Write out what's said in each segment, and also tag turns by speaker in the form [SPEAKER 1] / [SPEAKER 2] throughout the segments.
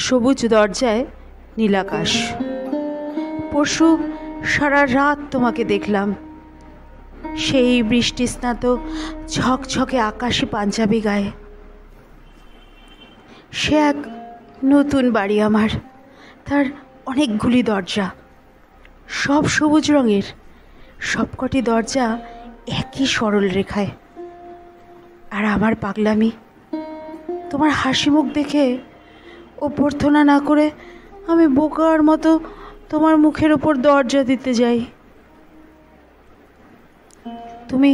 [SPEAKER 1] সবুজ দরজায় নীলাকাশ। পরশু সারা রাত তোমাকে দেখলাম সেই বৃষ্টিস্নাত ঝকঝকে আকাশি পাঞ্জাবি গায়ে। সে এক নতুন বাড়ি আমার, তার অনেকগুলি দরজা, সব সবুজ রঙের, সবকটি দরজা একই সরল রেখায়। আর আমার পাগলামি, তোমার হাসি মুখ দেখে অভ্যর্থনা না করে আমি বোকার মতো তোমার মুখের ওপর দরজা দিতে যাই। তুমি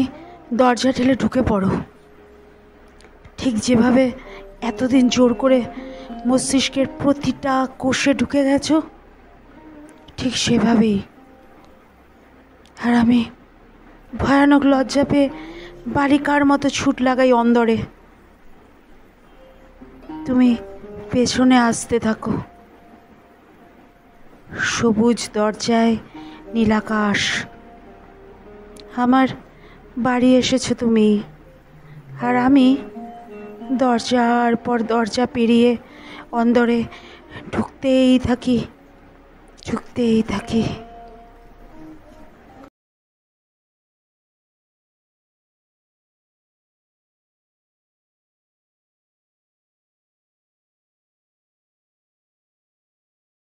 [SPEAKER 1] দরজা ঠেলে ঢুকে পড়ো, ঠিক যেভাবে এতদিন জোর করে মস্তিষ্কের প্রতিটা কোষে ঢুকে গেছো, ঠিক সেভাবেই। আর আমি ভয়ানক লজ্জা পেয়ে বালিকার মতো ছুট লাগাই অন্দরে। তুমি পেছনে আসতে থাকো। সবুজ দরজায় নীলাকাশ, আমার বাড়ি এসেছো তুমি, আর আমি দরজার পর দরজা পেরিয়ে অন্দরে ঢুকতেই থাকি।